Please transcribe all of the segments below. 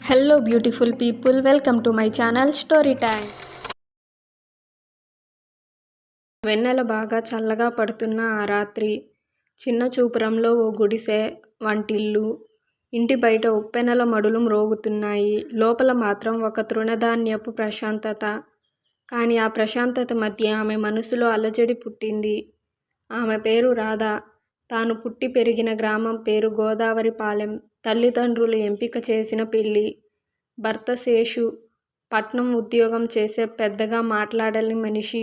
Hello beautiful people, welcome to my channel story time. వెన్నెల బాగా చల్లగా పడుతున్న ఆ రాత్రి చిన్న చూపురంలో ఓ గుడిసె, వంటిల్లు, ఇంటి బయట ఉప్పెనల మడులు మ్రోగుతున్నాయి. లోపల మాత్రం ఒక తృణధాన్యపు ప్రశాంతత. కానీ ఆ ప్రశాంతత మధ్య ఆమె మనసులో అలజడి పుట్టింది. ఆమె పేరు రాధ. తాను పుట్టి పెరిగిన గ్రామం పేరు గోదావరిపాలెం. తల్లిదండ్రులు ఎంపిక చేసిన పెళ్ళి. భర్త శేషు పట్నం ఉద్యోగం చేసే పెద్దగా మాట్లాడని మనిషి.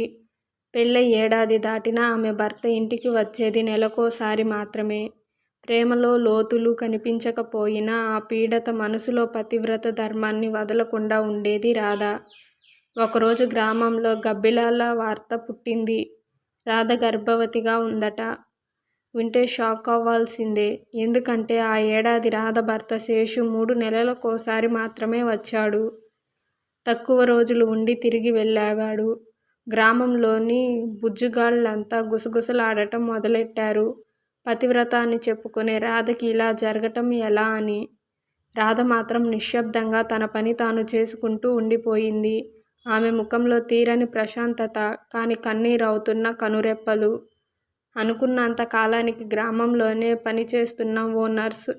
పెళ్ళై ఏడాది దాటినా ఆమె భర్త ఇంటికి వచ్చేది నెలకోసారి మాత్రమే. ప్రేమలో లోతులు కనిపించకపోయినా ఆ పీడిత మనసులో పతివ్రత ధర్మాన్ని వదలకుండా ఉండేది రాధ. ఒకరోజు గ్రామంలో గబ్బిలాల వార్త పుట్టింది. రాధ గర్భవతిగా ఉందట. వింటే షాక్ అవ్వాల్సిందే. ఎందుకంటే ఆ ఏడాది రాధ భర్త శేషు 3 నెలలకోసారి మాత్రమే వచ్చాడు. తక్కువ రోజులు ఉండి తిరిగి వెళ్ళేవాడు. గ్రామంలోని బుజ్జుగాళ్లంతా గుసగుసలాడటం మొదలెట్టారు. పతివ్రత అని చెప్పుకునే రాధకి ఇలా జరగటం ఎలా అని. రాధ మాత్రం నిశ్శబ్దంగా తన పని తాను చేసుకుంటూ ఉండిపోయింది. ఆమె ముఖంలో తీరని ప్రశాంతత, కాని కన్నీరవుతున్న కనురెప్పలు. అనుకున్నంత కాలానికి గ్రామంలోనే పనిచేస్తున్న ఓ నర్సు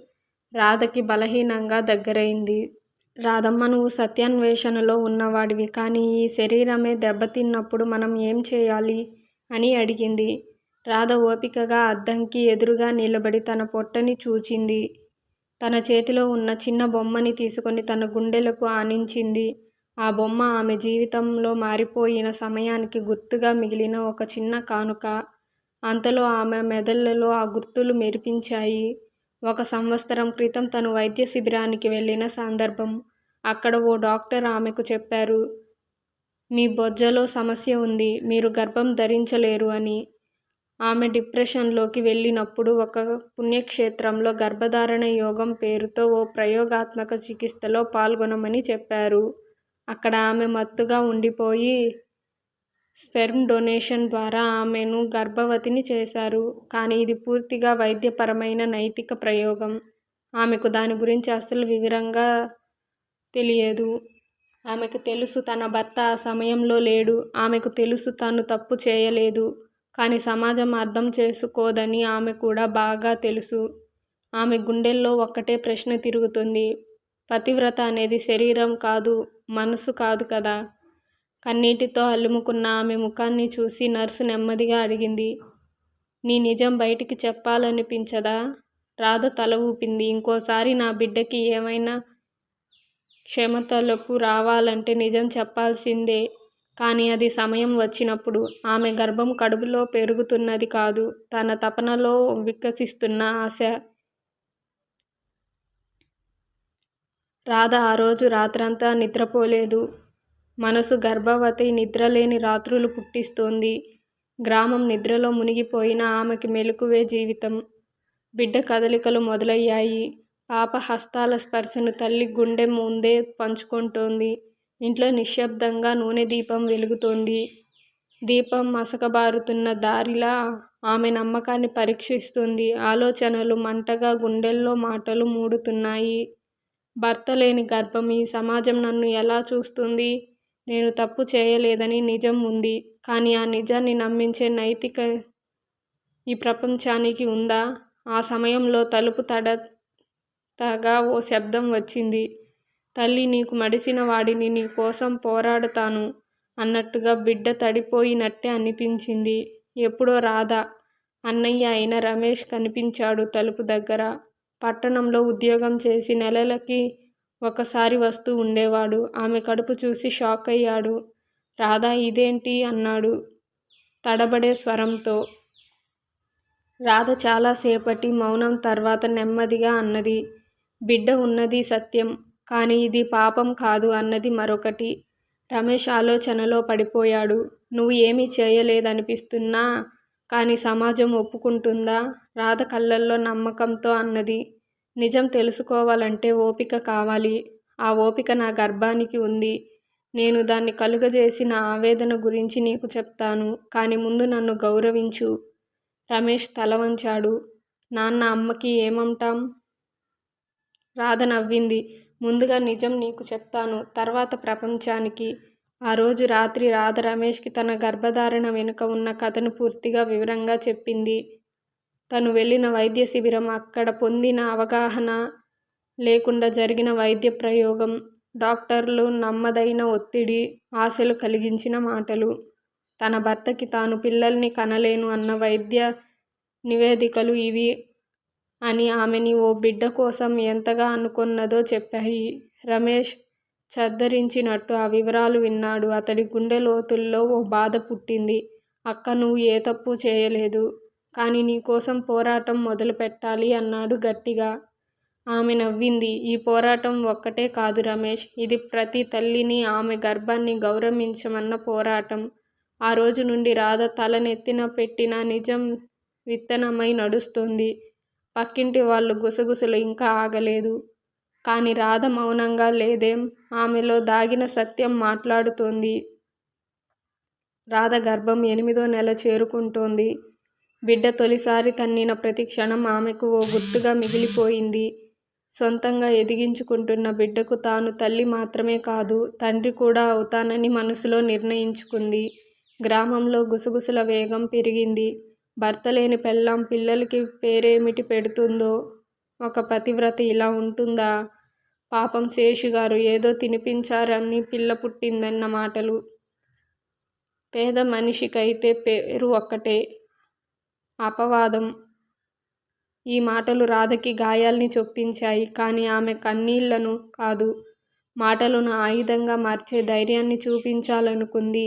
రాధకి బలహీనంగా దగ్గరైంది. రాధమ్మ, నువ్వు సత్యాన్వేషణలో ఉన్నవాడివి. కానీ ఈ శరీరమే దెబ్బతిన్నప్పుడు మనం ఏం చేయాలి అని అడిగింది. రాధ ఓపికగా అద్దంకి ఎదురుగా నిలబడి తన పొట్టని చూచింది. తన చేతిలో ఉన్న చిన్న బొమ్మని తీసుకొని తన గుండెలకు ఆనించింది. ఆ బొమ్మ ఆమె జీవితంలో మారిపోయిన సమయానికి గుర్తుగా మిగిలిన ఒక చిన్న కానుక. అంతలో ఆమె మెదళ్లలో ఆ గుర్తులు మెరిపించాయి. 1 సంవత్సరం క్రితం తను వైద్య శిబిరానికి వెళ్ళిన సందర్భం. అక్కడ ఓ డాక్టర్ ఆమెకు చెప్పారు, మీ బొజ్జలో సమస్య ఉంది, మీరు గర్భం ధరించలేరు అని. ఆమె డిప్రెషన్లోకి వెళ్ళినప్పుడు ఒక పుణ్యక్షేత్రంలో గర్భధారణ యోగం పేరుతో ఓ ప్రయోగాత్మక చికిత్సలో పాల్గొనమని చెప్పారు. అక్కడ ఆమె మత్తుగా ఉండిపోయి స్పెర్మ్ డొనేషన్ ద్వారా ఆమెను గర్భవతిని చేశారు. కానీ ఇది పూర్తిగా వైద్యపరమైన నైతిక ప్రయోగం. ఆమెకు దాని గురించి అసలు వివరంగా తెలియదు. ఆమెకు తెలుసు తన భర్త ఆ సమయంలో లేడు. ఆమెకు తెలుసు తాను తప్పు చేయలేదు. కానీ సమాజం అర్థం చేసుకోదని ఆమె కూడా బాగా తెలుసు. ఆమె గుండెల్లో ఒక్కటే ప్రశ్న తిరుగుతుంది. పతివ్రత అనేది శరీరం కాదు, మనసు కాదు కదా. కన్నీటితో అలుముకున్న ఆమె ముఖాన్ని చూసి నర్సు నెమ్మదిగా అడిగింది, నీ నిజం బయటికి చెప్పాలనిపించదా? రాధ తల ఊపింది. ఇంకోసారి నా బిడ్డకి ఏమైనా క్షమతలకు రావాలంటే నిజం చెప్పాల్సిందే. కానీ అది సమయం వచ్చినప్పుడు. ఆమె గర్భం కడుపులో పెరుగుతున్నది కాదు, తన తపనలో వికసిస్తున్న ఆశ. రాధ ఆ రోజు రాత్రంతా నిద్రపోలేదు. మనసు గర్భవతి నిద్రలేని రాత్రులు పుట్టిస్తోంది. గ్రామం నిద్రలో మునిగిపోయిన ఆమెకి మెలకువే జీవితం. బిడ్డ కదలికలు మొదలయ్యాయి. పాప హస్తాల స్పర్శను తల్లి గుండె ముందే పంచుకుంటోంది. ఇంట్లో నిశ్శబ్దంగా నూనె దీపం వెలుగుతోంది. దీపం మసకబారుతున్న దారిలా ఆమె నమ్మకాన్ని పరీక్షిస్తుంది. ఆలోచనలు మంటగా, గుండెల్లో మాటలు మూడుతున్నాయి. భర్త లేని గర్భం. ఈ సమాజం నన్ను ఎలా చూస్తుంది? నేను తప్పు చేయలేదని నిజం ఉంది. కానీ ఆ నిజాన్ని నమ్మించే నైతిక ఈ ప్రపంచానికి ఉందా? ఆ సమయంలో తలుపు తడతగా ఓ శబ్దం వచ్చింది. తల్లి, నీకు మడిసిన వాడిని, నీ కోసం పోరాడతాను అన్నట్టుగా. బిడ్డ తడిపోయినట్టే అనిపించింది. ఎప్పుడో రాధ అన్నయ్య అయిన రమేష్ కనిపించాడు తలుపు దగ్గర. పట్టణంలో ఉద్యోగం చేసి నెలలకి ఒకసారి వస్తూ ఉండేవాడు. ఆమె కడుపు చూసి షాక్ అయ్యాడు. రాధా, ఇదేంటి అన్నాడు తడబడే స్వరంతో. రాధ చాలాసేపటి మౌనం తర్వాత నెమ్మదిగా అన్నది, బిడ్డ ఉన్నది సత్యం, కానీ ఇది పాపం కాదు అన్నది మరొకటి. రమేష్ ఆలోచనలో పడిపోయాడు. నువ్వు ఏమీ చేయలేదనిపిస్తున్నా కానీ సమాజం ఒప్పుకుంటుందా? రాధ కళ్ళల్లో నమ్మకంతో అన్నది, నిజం తెలుసుకోవాలంటే ఓపిక కావాలి. ఆ ఓపిక నా గర్భానికి ఉంది. నేను దాన్ని కలుగజేసిన ఆవేదన గురించి నీకు చెప్తాను. కానీ ముందు నన్ను గౌరవించు. రమేష్ తల వంచాడు. నాన్న, అమ్మకి ఏమంటాం? రాధ నవ్వింది. ముందుగా నిజం నీకు చెప్తాను, తర్వాత ప్రపంచానికి. ఆ రోజు రాత్రి రాధ రమేష్కి తన గర్భధారణ వెనుక ఉన్న కథను పూర్తిగా వివరంగా చెప్పింది. తను వెళ్ళిన వైద్య శిబిరం, అక్కడ పొందిన అవగాహన, లేకుండా జరిగిన వైద్య ప్రయోగం, డాక్టర్లు నమ్మదైన ఒత్తిడి, ఆశలు కలిగించిన మాటలు, తన భర్తకి తాను పిల్లల్ని కనలేను అన్న వైద్య నివేదికలు ఇవి అని ఆమెని ఓ బిడ్డ కోసం ఎంతగా అనుకున్నదో చెప్పాయి. రమేష్ చద్దరించినట్టు ఆ వివరాలు విన్నాడు. అతడి గుండె లోతుల్లో ఓ బాధ పుట్టింది. అక్క, నువ్వు ఏ తప్పు చేయలేదు, కానీ నీకోసం పోరాటం మొదలు పెట్టాలి అన్నాడు గట్టిగా. ఆమె నవ్వింది. ఈ పోరాటం ఒక్కటే కాదు రమేష్, ఇది ప్రతి తల్లిని, ఆమె గర్భాన్ని గౌరవించమన్న పోరాటం. ఆ రోజు నుండి రాధ తలనెత్తిన పెట్టిన నిజం విత్తనమై నడుస్తోంది. పక్కింటి వాళ్ళు గుసగుసలు ఇంకా ఆగలేదు. కానీ రాధ మౌనంగా లేదేం, ఆమెలో దాగిన సత్యం మాట్లాడుతోంది. రాధ గర్భం 8వ నెల చేరుకుంటోంది. బిడ్డ తొలిసారి తన్నిన ప్రతి క్షణం ఆమెకు ఓ గుర్తుగా మిగిలిపోయింది. సొంతంగా ఎదిగించుకుంటున్న బిడ్డకు తాను తల్లి మాత్రమే కాదు, తండ్రి కూడా అవుతానని మనసులో నిర్ణయించుకుంది. గ్రామంలో గుసగుసల వేగం పెరిగింది. భర్త లేని పెళ్ళాం పిల్లలకి పేరేమిటి పెడుతుందో, ఒక పతివ్రత ఇలా ఉంటుందా, పాపం శేషుగారు ఏదో తినిపించారని పిల్ల పుట్టిందన్న మాటలు. పేద మనిషికైతే పేరు ఒక్కటే అపవాదం. ఈ మాటలు రాధకి గాయాల్ని చొప్పించాయి. కానీ ఆమె కన్నీళ్లను కాదు, మాటలను ఆయుధంగా మార్చే ధైర్యాన్ని చూపించాలనుకుంది.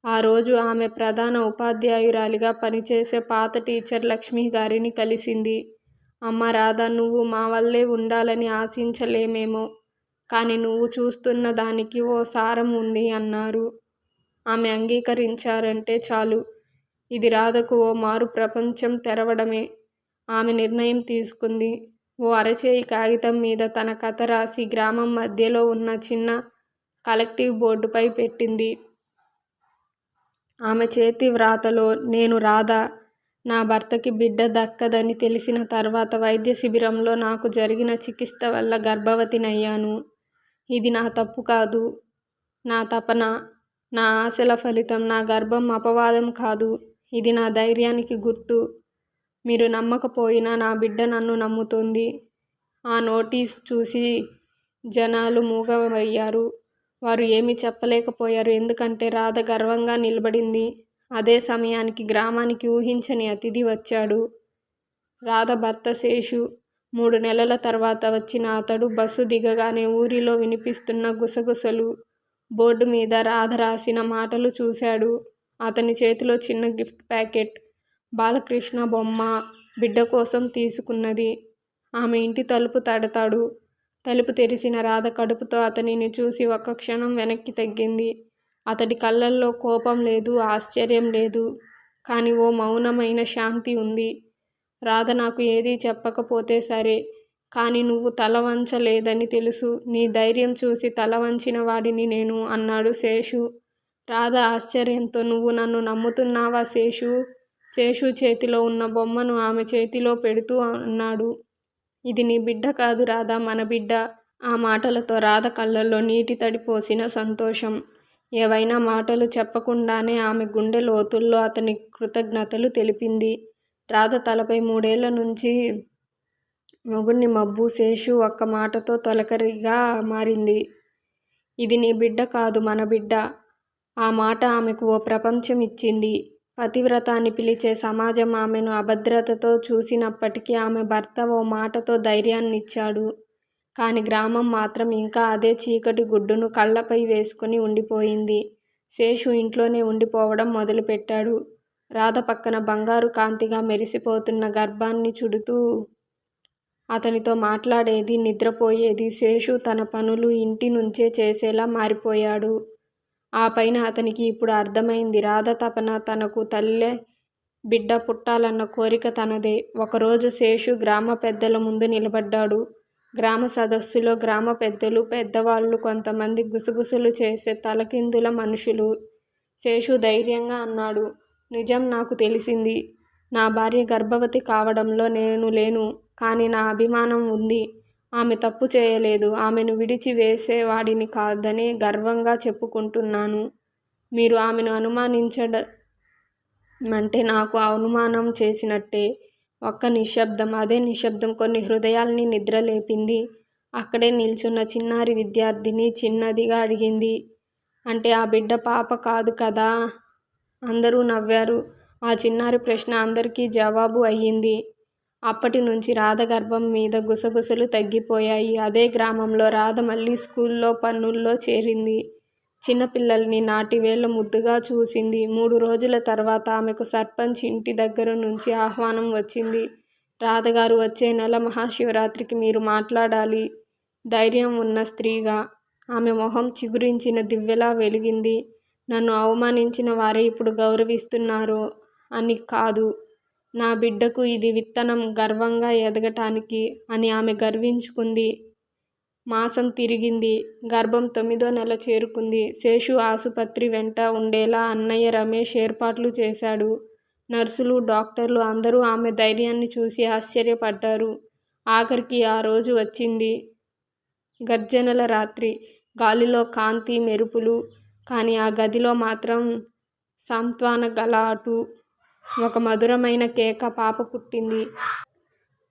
ఆ రోజు ఆమె ప్రధాన ఉపాధ్యాయురాలిగా పనిచేసే పాత టీచర్ లక్ష్మి గారిని కలిసింది. అమ్మ రాధ, నువ్వు మా వల్లే ఉండాలని ఆశించలేమేమో, కానీ నువ్వు చూస్తున్న దానికి ఓ సారం ఉంది అన్నారు. ఆమె అంగీకరించారంటే చాలు, ఇది రాధకు ఓ మారు ప్రపంచం తెరవడమే. ఆమె నిర్ణయం తీసుకుంది. ఓ అరచేయి కాగితం మీద తన కథ రాసి గ్రామం మధ్యలో ఉన్న చిన్న కలెక్టివ్ బోర్డుపై పెట్టింది. ఆమె చేతి వ్రాతలో, నేను రాధ, నా భర్తకి బిడ్డ దక్కదని తెలిసిన తర్వాత వైద్య శిబిరంలో నాకు జరిగిన చికిత్స వల్ల గర్భవతినయ్యాను. ఇది నా తప్పు కాదు, నా తపన, నా ఆశల ఫలితం. నా గర్భం అపవాదం కాదు, ఇది నా ధైర్యానికి గుర్తు. మీరు నమ్మకపోయినా నా బిడ్డ నన్ను నమ్ముతోంది. ఆ నోటీస్ చూసి జనాలు మూగమయ్యారు. వారు ఏమీ చెప్పలేకపోయారు. ఎందుకంటే రాధ గర్వంగా నిలబడింది. అదే సమయానికి గ్రామానికి ఊహించని అతిథి వచ్చాడు. రాధ భర్త శేషు. 3 నెలల తర్వాత వచ్చిన అతడు బస్సు దిగగానే ఊరిలో వినిపిస్తున్న గుసగుసలు, బోర్డు మీద రాధ రాసిన మాటలు చూశాడు. అతని చేతిలో చిన్న గిఫ్ట్ ప్యాకెట్, బాలకృష్ణ బొమ్మ, బిడ్డ కోసం తీసుకున్నది. ఆమె ఇంటి తలుపు తడతాడు. తలుపు తెరిచిన రాధ కడుపుతో అతనిని చూసి ఒక్క క్షణం వెనక్కి తగ్గింది. అతడి కళ్ళల్లో కోపం లేదు, ఆశ్చర్యం లేదు, కానీ ఓ మౌనమైన శాంతి ఉంది. రాధ, నాకు ఏదీ చెప్పకపోతే సరే, కానీ నువ్వు తల వంచలేదని తెలుసు. నీ ధైర్యం చూసి తల వంచిన వాడిని నేను అన్నాడు శేషు. రాధ ఆశ్చర్యంతో, నువ్వు నన్ను నమ్ముతున్నావా శేషు? శేషు చేతిలో ఉన్న బొమ్మను ఆమె చేతిలో పెడుతూ అన్నాడు. ఇది నీ బిడ్డ కాదు రాధా, మన బిడ్డ. ఆ మాటలతో రాధ కళ్ళల్లో నీటి తడి పోసిన సంతోషం. ఏవైనా మాటలు చెప్పకుండానే ఆమె గుండె లోతుల్లో అతని కృతజ్ఞతలు తెలిపింది. రాధ తలపై 3 ఏళ్ల నుంచి మొగుణ్ణి మబ్బు శేషు ఒక్క మాటతో తొలకరిగా మారింది. ఇది నీ బిడ్డ కాదు, మన బిడ్డ. ఆ మాట ఆమెకు ఓ ప్రపంచం ఇచ్చింది. పతివ్రత అని పిలిచే సమాజం ఆమెను అభద్రతతో చూసినప్పటికీ ఆమె భర్త ఓ మాటతో ధైర్యాన్నిచ్చాడు. కాని గ్రామం మాత్రం ఇంకా అదే చీకటి గుడ్డును కళ్ళపై వేసుకుని ఉండిపోయింది. శేషు ఇంట్లోనే ఉండిపోవడం మొదలుపెట్టాడు. రాధ పక్కన బంగారు కాంతిగా మెరిసిపోతున్న గర్భాన్ని చుడుతూ అతనితో మాట్లాడేది, నిద్రపోయేది. శేషు తన పనులు ఇంటి నుంచే చేసేలా మారిపోయాడు. ఆ పైన అతనికి ఇప్పుడు అర్థమైంది, రాధ తపన తనకు తల్లే బిడ్డ పుట్టాలన్న కోరిక తనదే. ఒకరోజు శేషు గ్రామ పెద్దల ముందు నిలబడ్డాడు. గ్రామ సదస్సులో గ్రామ పెద్దలు, పెద్దవాళ్ళు, కొంతమంది గుసగుసలు చేసే తలకిందుల మనుషులు. శేషు ధైర్యంగా అన్నాడు, నిజం నాకు తెలిసింది. నా భార్య గర్భవతి కావడంలో నేను లేను, కానీ నా అభిమానం ఉంది. ఆమె తప్పు చేయలేదు. ఆమెను విడిచి వేసేవాడిని కాదనే గర్వంగా చెప్పుకుంటున్నాను. మీరు ఆమెను అనుమానించడమంటే నాకు అనుమానం చేసినట్టే. ఒక్క నిశ్శబ్దం. అదే నిశ్శబ్దం కొన్ని హృదయాల్ని నిద్రలేపింది. అక్కడే నిల్చున్న చిన్నారి విద్యార్థిని చిన్నదిగా అడిగింది. అంటే ఆ బిడ్డ పాప కాదు కదా? అందరూ నవ్వారు. ఆ చిన్నారి ప్రశ్న అందరికీ జవాబు అయ్యింది. అప్పటి నుంచి రాధ గర్భం మీద గుసగుసలు తగ్గిపోయాయి. అదే గ్రామంలో రాధ మళ్ళీ స్కూల్లో పనుల్లో చేరింది. చిన్నపిల్లల్ని నాటివేళ్ల ముద్దుగా చూసింది. 3 రోజుల తర్వాత ఆమెకు సర్పంచ్ ఇంటి దగ్గర నుంచి ఆహ్వానం వచ్చింది. రాధగారు, వచ్చే నెల మహాశివరాత్రికి మీరు మాట్లాడాలి. ధైర్యం ఉన్న స్త్రీగా ఆమె మొహం చిగురించిన దివ్వెలా వెలిగింది. నన్ను అవమానించిన వారే ఇప్పుడు గౌరవిస్తున్నారు అని కాదు. నా బిడ్డకు ఇది విత్తనం, గర్వంగా ఎదగటానికి అని ఆమె గర్వించుకుంది. మాసం తిరిగింది. గర్భం 9వ నెల చేరుకుంది. శేషు ఆసుపత్రి వెంట ఉండేలా అన్నయ్య రమేష్ ఏర్పాట్లు చేశాడు. నర్సులు, డాక్టర్లు అందరూ ఆమె ధైర్యాన్ని చూసి ఆశ్చర్యపడ్డారు. ఆఖరికి ఆ రోజు వచ్చింది. గర్జనల రాత్రి. గాలిలో కాంతి, మెరుపులు. కానీ ఆ గదిలో మాత్రం సాంత్వన గలాటు. ఒక మధురమైన కేక. పాప పుట్టింది.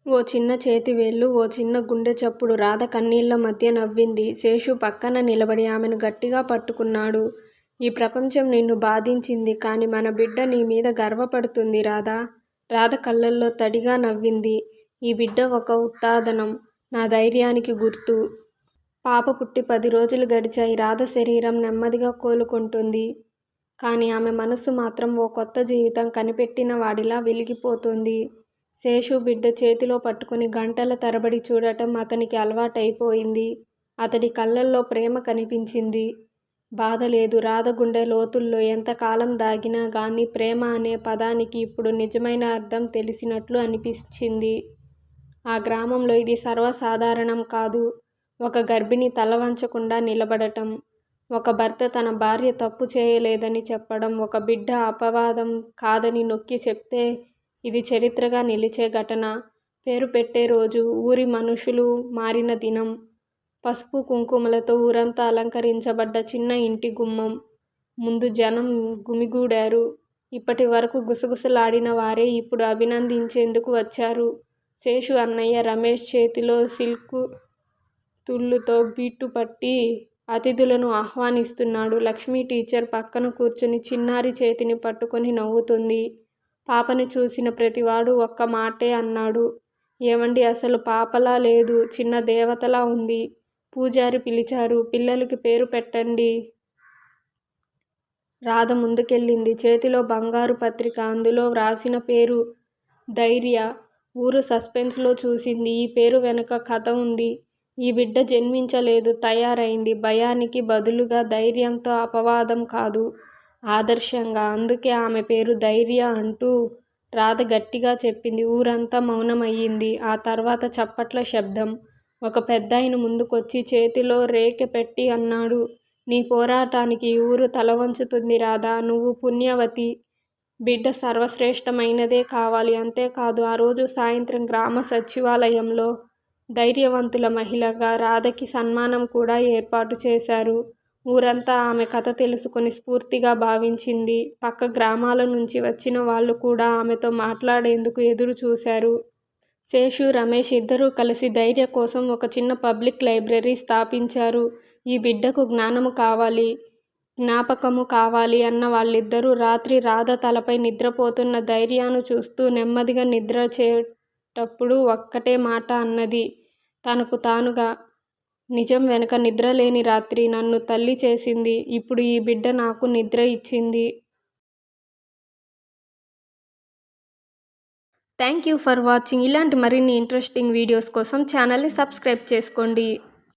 ఓ చిన్న చేతివేళ్లు, ఓ చిన్న గుండె చప్పుడు. రాధ కన్నీళ్ల మధ్య నవ్వింది. శేషు పక్కన నిలబడి ఆమెను గట్టిగా పట్టుకున్నాడు. ఈ ప్రపంచం నిన్ను బాధించింది. కానీ మన బిడ్డ నీ మీద గర్వపడుతుంది రాధా. రాధ కళ్ళల్లో తడిగా నవ్వింది. ఈ బిడ్డ ఒక ఉత్థానం, నా ధైర్యానికి గుర్తు. పాప పుట్టి 10 రోజులు గడిచాయి. రాధ శరీరం నెమ్మదిగా కోలుకుంటుంది. కానీ ఆమె మనస్సు మాత్రం ఓ కొత్త జీవితం కనిపెట్టిన వాడిలా వెలిగిపోతోంది. శేషు బిడ్డ చేతిలో పట్టుకుని గంటల తరబడి చూడటం అతనికి అలవాటైపోయింది. అతడి కళ్ళల్లో ప్రేమ కనిపించింది. బాధ లేదు. రాధ గుండె లోతుల్లో ఎంతకాలం దాగినా గానీ ప్రేమ అనే పదానికి ఇప్పుడు నిజమైన అర్థం తెలిసినట్లు అనిపించింది. ఆ గ్రామంలో ఇది సర్వసాధారణం కాదు. ఒక గర్భిణి తల వంచకుండా నిలబడటం, ఒక భర్త తన భార్య తప్పు చేయలేదని చెప్పడం, ఒక బిడ్డ అపవాదం కాదని నొక్కి చెప్తే ఇది చరిత్రగా నిలిచే ఘటన. పేరు పెట్టే రోజు, ఊరి మనుషులు మారిన దినం, పసుపు కుంకుమలతో ఊరంతా అలంకరించబడ్డ చిన్న ఇంటి గుమ్మం ముందు జనం గుమిగూడారు. ఇప్పటి వరకు గుసగుసలాడిన వారే ఇప్పుడు అభినందించేందుకు వచ్చారు. శేషు అన్నయ్య రమేష్ చేతిలో సిల్కు తుళ్ళుతో బీటు పట్టి అతిథులను ఆహ్వానిస్తున్నాడు. లక్ష్మి టీచర్ పక్కన కూర్చుని చిన్నారి చేతిని పట్టుకొని నవ్వుతుంది. పాపని చూసిన ప్రతివాడు ఒక్క మాటే అన్నాడు. ఏవండి, అసలు పాపలా లేదు, చిన్న దేవతలా ఉంది. పూజారి పిలిచారు. పిల్లలకి పేరు పెట్టండి. రాధ ముందుకెళ్ళింది. చేతిలో బంగారు పత్రిక. అందులో వ్రాసిన పేరు ధైర్య. ఊరు సస్పెన్స్లో చూసింది. ఈ పేరు వెనుక కథ ఉంది. ఈ బిడ్డ జన్మించలేదు, తయారైంది. భయానికి బదులుగా ధైర్యంతో. అపవాదం కాదు, ఆదర్శంగా. అందుకే ఆమె పేరు ధైర్య అంటూ రాధ గట్టిగా చెప్పింది. ఊరంతా మౌనమయ్యింది. ఆ తర్వాత చప్పట్ల శబ్దం. ఒక పెద్దాయన ముందుకొచ్చి చేతిలో రేకె పెట్టి అన్నాడు. నీ పోరాటానికి ఈ ఊరు తలవంచుతుంది రాధా. నువ్వు పుణ్యవతి. బిడ్డ సర్వశ్రేష్టమైనదే కావాలి. అంతేకాదు, ఆ రోజు సాయంత్రం గ్రామ సచివాలయంలో ధైర్యవంతుల మహిళగా రాధకి సన్మానం కూడా ఏర్పాటు చేశారు. ఊరంతా ఆమె కథ తెలుసుకుని స్ఫూర్తిగా భావించింది. పక్క గ్రామాల నుంచి వచ్చిన వాళ్ళు కూడా ఆమెతో మాట్లాడేందుకు ఎదురు చూశారు. శేషు, రమేష్ ఇద్దరూ కలిసి ధైర్య కోసం ఒక చిన్న పబ్లిక్ లైబ్రరీ స్థాపించారు. ఈ బిడ్డకు జ్ఞానము కావాలి, జ్ఞాపకము కావాలి అన్న వాళ్ళిద్దరూ రాత్రి రాధ తలపై నిద్రపోతున్న ధైర్యాను చూస్తూ నెమ్మదిగా నిద్ర చేటప్పుడు ఒక్కటే మాట అన్నది తనకు తానుగా. నిజం వెనక నిద్రలేని రాత్రి నన్ను తల్లి చేసింది. ఇప్పుడు ఈ బిడ్డ నాకు నిద్ర ఇచ్చింది. Thank you for watching. ఇలాంటి మరిన్ని ఇంట్రెస్టింగ్ వీడియోస్ కోసం ఛానల్ని సబ్స్క్రైబ్ చేసుకోండి.